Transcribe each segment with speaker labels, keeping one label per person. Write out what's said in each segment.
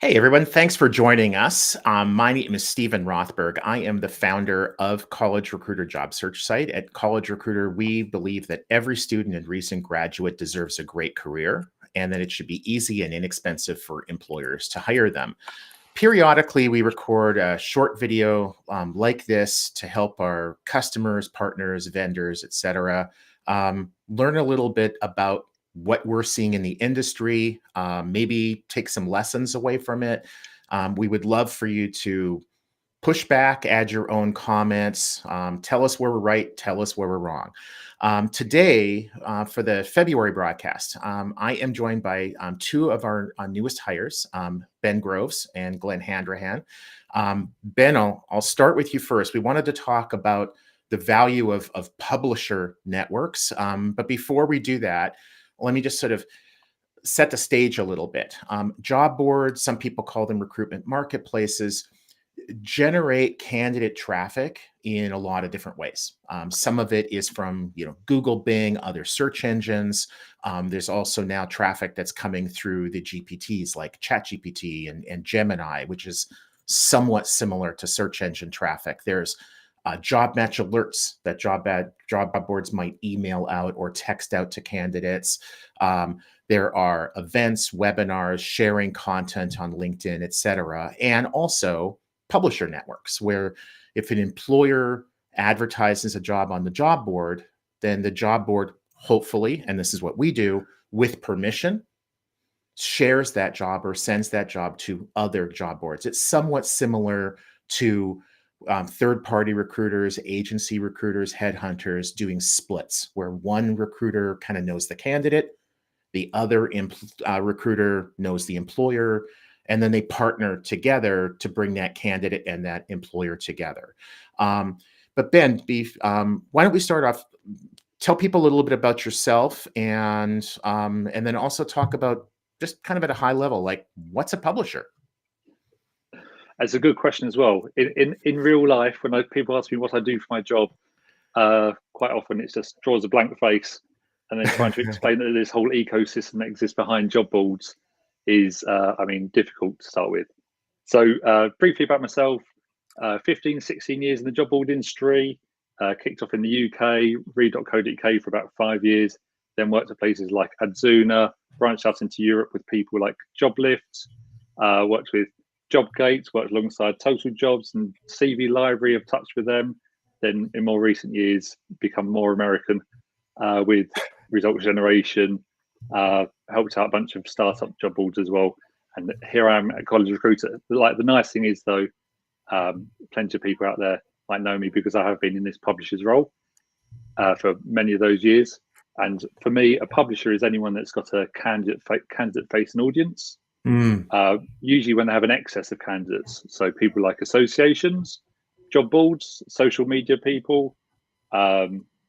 Speaker 1: Hey everyone, thanks for joining us. My name is Stephen Rothberg. I am the founder of College Recruiter job search site. At College Recruiter, we believe that every student and recent graduate deserves a great career and that it should be easy and inexpensive for employers to hire them. Periodically, we record a short video like this to help our customers, partners, vendors, etc., learn a little bit about what we're seeing in the industry, maybe take some lessons away from it. We would love for you to push back, add your own comments, tell us where we're right, tell us where we're wrong. Today, for the February broadcast, I am joined by two of our newest hires, Ben Groves and Glen Handrahan. Ben, I'll start with you first. We wanted to talk about the value of publisher networks. But before we do that, let me just sort of set the stage a little bit. Job boards, some people call them recruitment marketplaces, generate candidate traffic in a lot of different ways. Some of it is from Google, Bing, other search engines. There's also now traffic that's coming through the GPTs like ChatGPT and Gemini, which is somewhat similar to search engine traffic. There's job match alerts that job boards might email out or text out to candidates. There are events, webinars, sharing content on LinkedIn, et cetera. And also publisher networks, where if an employer advertises a job on the job board, then the job board, hopefully, and this is what we do, with permission, shares that job or sends that job to other job boards. It's somewhat similar to third-party recruiters, agency recruiters, headhunters doing splits, where one recruiter kind of knows the candidate, the other recruiter knows the employer, and then they partner together to bring that candidate and that employer together. But Ben, why don't we start off? Tell people a little bit about yourself, and then also talk about just kind of at a high level, like what's a publisher?
Speaker 2: That's a good question as well. In real life, when people ask me what I do for my job, quite often it just draws a blank face, and then trying to explain that this whole ecosystem that exists behind job boards is, difficult to start with. So briefly about myself, 15, 16 years in the job board industry, kicked off in the UK, read.co.uk for about 5 years, then worked at places like Adzuna, branched out into Europe with people like Joblift, worked with JobGate, worked alongside Total Jobs and CV Library, have touched with them. Then in more recent years, become more American with Result Generation, helped out a bunch of startup job boards as well. And here I am at College Recruiter. Like, the nice thing is though, plenty of people out there might know me because I have been in this publisher's role for many of those years. And for me, a publisher is anyone that's got a candidate-facing audience. Usually when they have an excess of candidates, so people like associations, job boards, social media people,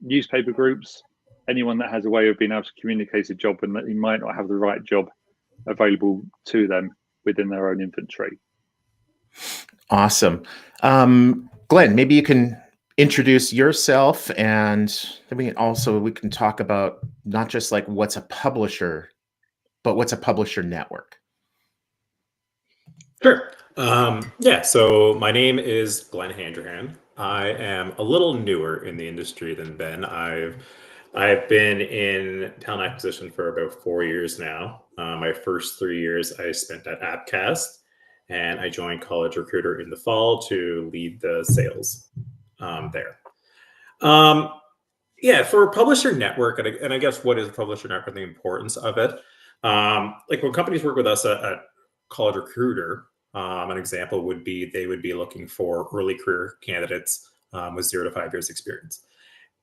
Speaker 2: newspaper groups, anyone that has a way of being able to communicate a job and that you might not have the right job available to them within their own inventory.
Speaker 1: Awesome. Glen, maybe you can introduce yourself, and then we can talk about not just like what's a publisher, but what's a publisher network.
Speaker 3: Sure. So my name is Glen Handrahan. I am a little newer in the industry than Ben. I've been in talent acquisition for about 4 years now. My first 3 years I spent at Appcast, and I joined College Recruiter in the fall to lead the sales there. For a publisher network, and I guess what is a publisher network, the importance of it. Like when companies work with us at College Recruiter, an example would be they would be looking for early career candidates with 0 to 5 years experience.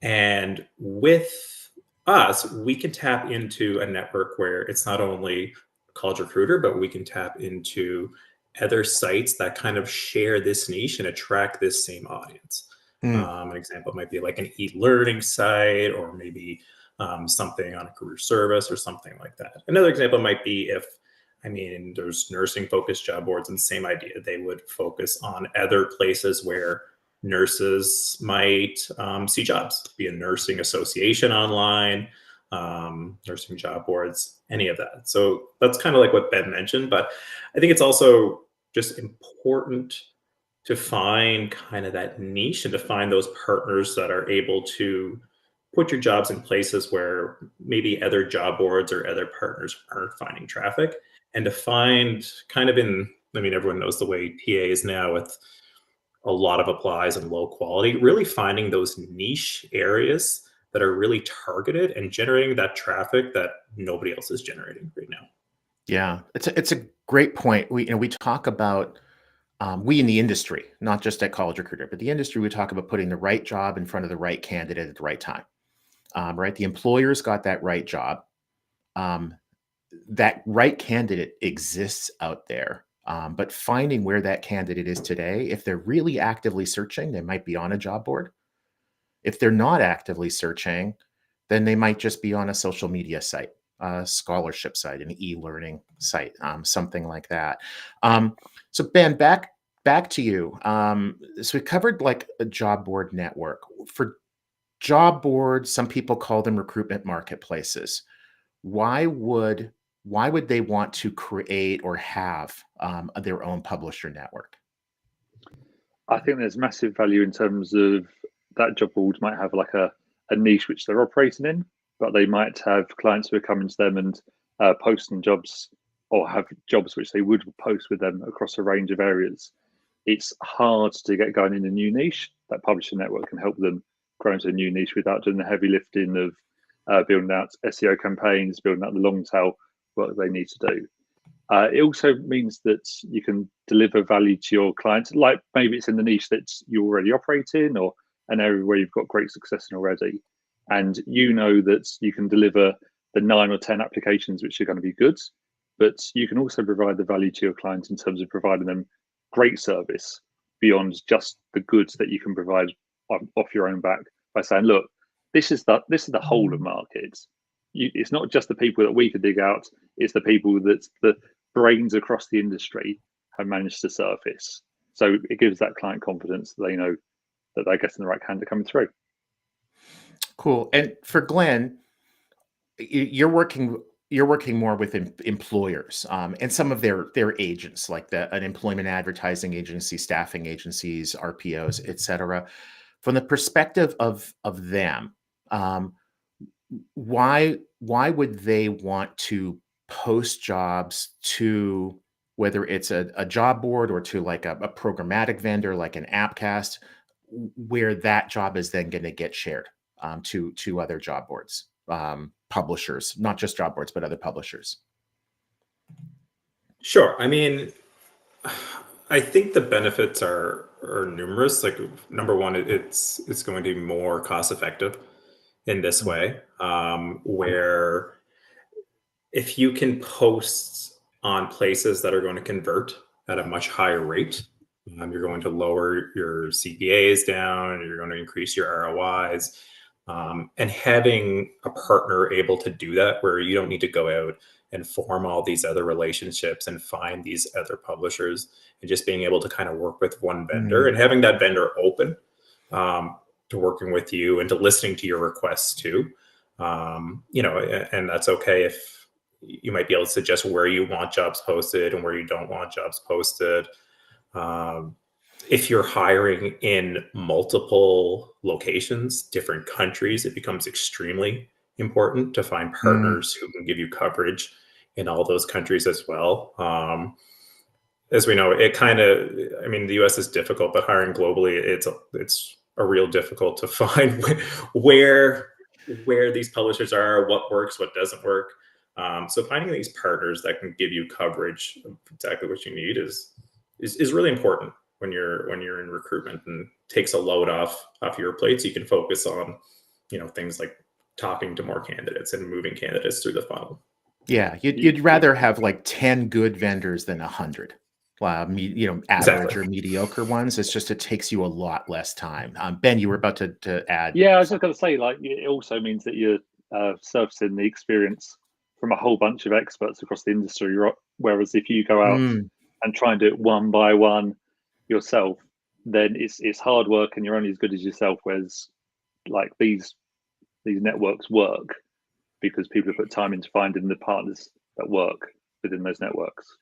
Speaker 3: And with us, we can tap into a network where it's not only College Recruiter, but we can tap into other sites that kind of share this niche and attract this same audience. An example might be like an e-learning site, or maybe something on a career service or something like that. Another example might be there's nursing focused job boards, and same idea. They would focus on other places where nurses might see jobs, be a nursing association online, nursing job boards, any of that. So that's kind of like what Ben mentioned, but I think it's also just important to find kind of that niche and to find those partners that are able to put your jobs in places where maybe other job boards or other partners aren't finding traffic, and to find kind of in, I mean, everyone knows the way PA is now with a lot of applies and low quality, really finding those niche areas that are really targeted and generating that traffic that nobody else is generating right now.
Speaker 1: Yeah, it's a great point. We talk about we in the industry, not just at College Recruiter, but the industry, we talk about putting the right job in front of the right candidate at the right time. Right, the employer's got that right job. Um, that right candidate exists out there, but finding where that candidate is today, if they're really actively searching, they might be on a job board. If they're not actively searching, then they might just be on a social media site, a scholarship site, an e-learning site, something like that. So Ben, back to you. So we covered like a job board network. For job boards, some people call them recruitment marketplaces. Why would they want to create or have their own publisher network?
Speaker 2: I think there's massive value in terms of that job board might have like a niche which they're operating in, but they might have clients who are coming to them and posting jobs, or have jobs which they would post with them across a range of areas. It's hard to get going in a new niche. That publisher network can help them grow into a new niche without doing the heavy lifting of building out SEO campaigns, building out the long tail work they need to do. It also means that you can deliver value to your clients, like maybe it's in the niche that you already operate in, or an area where you've got great success in already. And you know that you can deliver the 9 or 10 applications which are going to be good, but you can also provide the value to your clients in terms of providing them great service beyond just the goods that you can provide off your own back, by saying, look, this is the whole of market. It's not just the people that we could dig out, it's the people that the brains across the industry have managed to surface. So it gives that client confidence that they know that they're getting the right candidate coming through.
Speaker 1: Cool. And for Glen, you're working more with employers and some of their agents, like an employment advertising agency, staffing agencies, RPOs, et cetera. From the perspective of them, why would they want to post jobs to, whether it's a job board or to like a programmatic vendor like an Appcast, where that job is then going to get shared to other job boards, publishers, not just job boards, but other publishers?
Speaker 3: Sure. I mean, I think the benefits are numerous. Like, number one, it's going to be more cost effective in this way, where if you can post on places that are going to convert at a much higher rate, you're going to lower your CPAs down, you're going to increase your ROIs, and having a partner able to do that, where you don't need to go out and form all these other relationships and find these other publishers, and just being able to kind of work with one vendor and having that vendor open to working with you and to listening to your requests too. And that's okay if you might be able to suggest where you want jobs posted and where you don't want jobs posted. If you're hiring in multiple locations, different countries, it becomes extremely important to find partners who can give you coverage in all those countries as well. As we know, the US is difficult, but hiring globally, it's a real difficult to find where these publishers are, what works, what doesn't work. So finding these partners that can give you coverage of exactly what you need is really important when you're in recruitment, and takes a load off your plate, so you can focus on things like talking to more candidates and moving candidates through the funnel.
Speaker 1: Yeah, you'd rather have like 10 good vendors than 100. Average
Speaker 3: Exactly.
Speaker 1: or mediocre ones. It takes you a lot less time. Ben, you were about to add.
Speaker 2: Yeah, I was just going to say, like, it also means that you're surfacing the experience from a whole bunch of experts across the industry. Whereas if you go out and try and do it one by one yourself, then it's hard work and you're only as good as yourself. Whereas, like, these networks work because people have put time into finding the partners that work within those networks.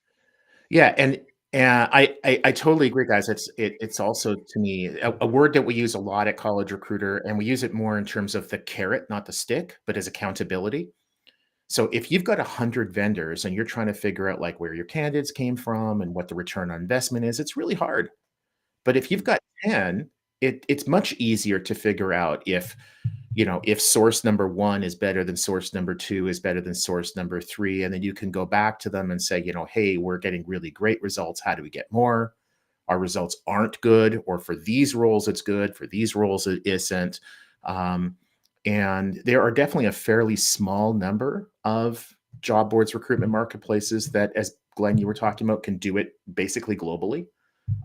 Speaker 1: Yeah, and I totally agree, guys. It's also, to me, a word that we use a lot at College Recruiter, and we use it more in terms of the carrot, not the stick, but as accountability. So if you've got 100 vendors and you're trying to figure out like where your candidates came from and what the return on investment is, it's really hard. But if you've got 10, it's much easier to figure out if, if source number 1 is better than source number 2 is better than source number 3. And then you can go back to them and say, hey, we're getting really great results. How do we get more? Our results aren't good, or for these roles, it's good. For these roles, it isn't. And there are definitely a fairly small number of job boards, recruitment marketplaces that, as Glenn, you were talking about, can do it basically globally.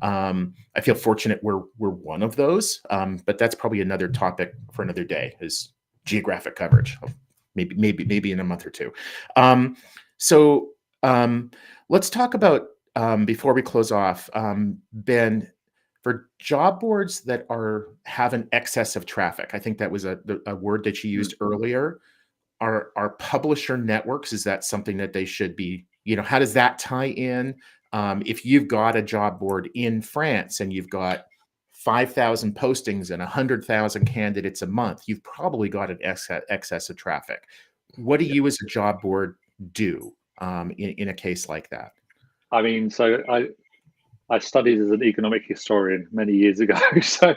Speaker 1: I feel fortunate we're one of those, but that's probably another topic for another day, is geographic coverage. Maybe in a month or two. So let's talk about, before we close off, Ben, for job boards that have an excess of traffic. I think that was a word that you used earlier. Are publisher networks, is that something that they should be, how does that tie in? If you've got a job board in France and you've got 5,000 postings and 100,000 candidates a month, you've probably got an excess of traffic. What do you as a job board do in a case like that?
Speaker 2: I mean, so I studied as an economic historian many years ago. So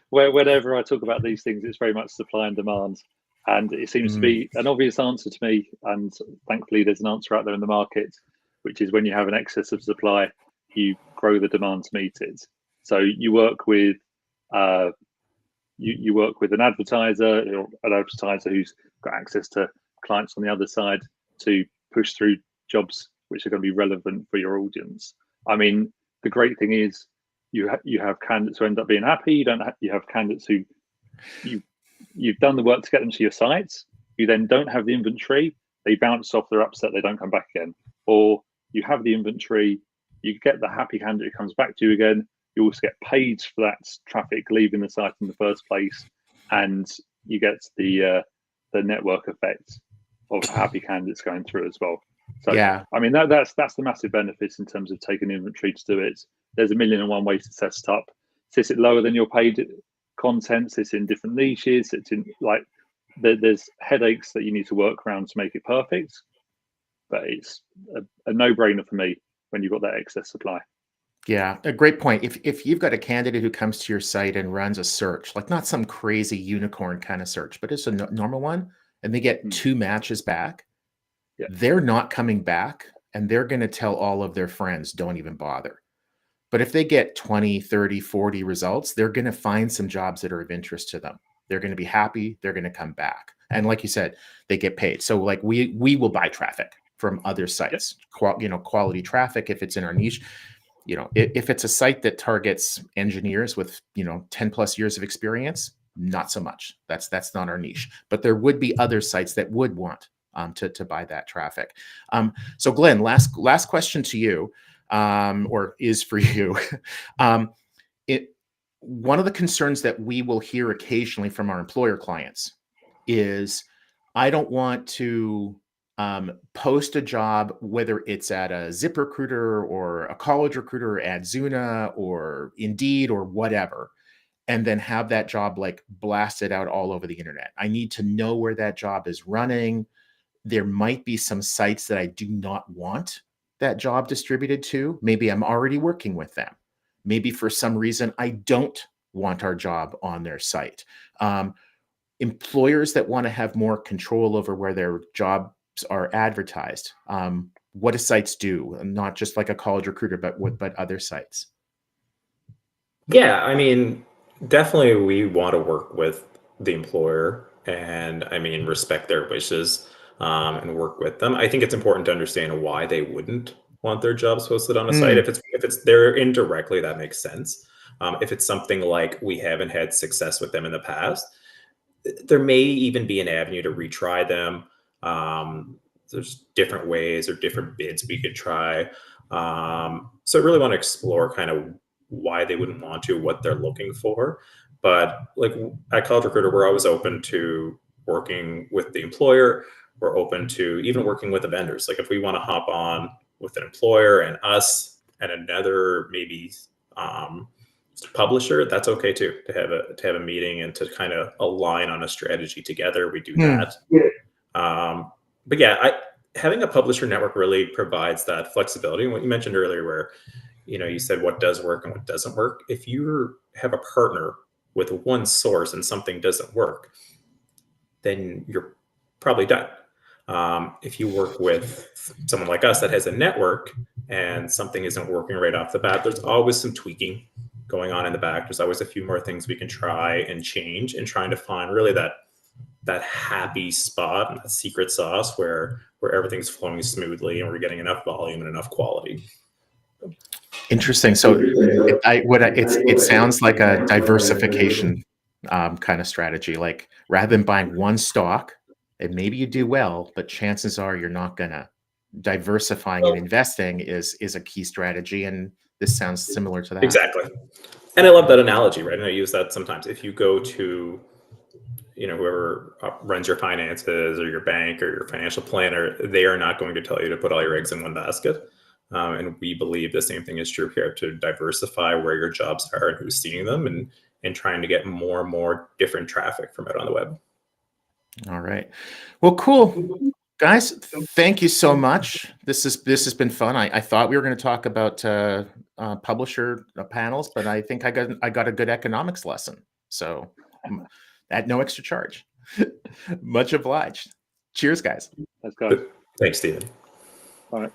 Speaker 2: whenever I talk about these things, it's very much supply and demand. And it seems to be an obvious answer to me. And thankfully, there's an answer out there in the market, which is when you have an excess of supply, you grow the demand to meet it. So you work with you work with an advertiser who's got access to clients on the other side to push through jobs which are going to be relevant for your audience. I mean, the great thing is you have candidates who end up being happy. You have candidates who you've done the work to get them to your sites. You then don't have the inventory. They bounce off, they're upset, they don't come back again. Or you have the inventory, you get the happy candidate who comes back to you again. You also get paid for that traffic leaving the site in the first place, and you get the network effect of happy candidates going through as well. So yeah, I mean that's the massive benefits in terms of taking inventory to do it. There's 1,000,001 ways to set it up. Set it lower than your paid content. It's in different niches. It's in there's headaches that you need to work around to make it perfect. But it's a no-brainer for me when you've got that excess supply.
Speaker 1: Yeah, a great point. If you've got a candidate who comes to your site and runs a search, like not some crazy unicorn kind of search, but it's a normal one, and they get 2 matches back, they're not coming back, and they're going to tell all of their friends, don't even bother. But if they get 20, 30, 40 results, they're going to find some jobs that are of interest to them. They're going to be happy. They're going to come back. And like you said, they get paid. So like we will buy traffic from other sites, quality traffic if it's in our niche. If it's a site that targets engineers with 10 plus years of experience, not so much. That's not our niche. But there would be other sites that would want to buy that traffic. So Glenn, last question to you, or is for you. One of the concerns that we will hear occasionally from our employer clients is, I don't want to post a job, whether it's at a ZipRecruiter or a College Recruiter or Adzuna or Indeed or whatever, and then have that job like blasted out all over the internet. I need to know where that job is running. There might be some sites that I do not want that job distributed to. Maybe I'm already working with them. Maybe for some reason I don't want our job on their site. Employers that want to have more control over where their jobs are advertised. What do sites do? Not just like a College Recruiter, but other sites.
Speaker 3: Yeah, I mean, definitely we want to work with the employer and respect their wishes and work with them. I think it's important to understand why they wouldn't want their jobs posted on a site. If it's there indirectly, that makes sense. If it's something like we haven't had success with them in the past, there may even be an avenue to retry them. There's different ways or different bids we could try. So I really want to explore kind of why they wouldn't want to, what they're looking for. But like at College Recruiter, we're always open to working with the employer, We're open to even working with the vendors. Like if we want to hop on with an employer and us and another maybe publisher, that's okay too, to have a meeting and to kind of align on a strategy together. We do that. But yeah, having a publisher network really provides that flexibility. And what you mentioned earlier, where you said what does work and what doesn't work. If you have a partner with one source and something doesn't work, then you're probably done. If you work with someone like us that has a network and something isn't working right off the bat, there's always some tweaking going on in the back. There's always a few more things we can try and change, and trying to find really that happy spot and that secret sauce where everything's flowing smoothly and we're getting enough volume and enough quality.
Speaker 1: Interesting. So it sounds like a diversification kind of strategy. Like rather than buying one stock, and maybe you do well, but chances are you're not gonna. Diversifying and investing is a key strategy, and this sounds similar to that.
Speaker 3: Exactly. And I love that analogy, right? And I use that sometimes. If you go to whoever runs your finances or your bank or your financial planner, they are not going to tell you to put all your eggs in one basket. And we believe the same thing is true here, to diversify where your jobs are and who's seeing them, and trying to get more and more different traffic from out on the web.
Speaker 1: All right. Well, cool. Guys, thank you so much. This has been fun. I thought we were going to talk about publisher panels, but I think I got a good economics lesson. So at no extra charge. Much obliged. Cheers, guys.
Speaker 2: Let's go.
Speaker 3: Thanks, Stephen.
Speaker 2: All right.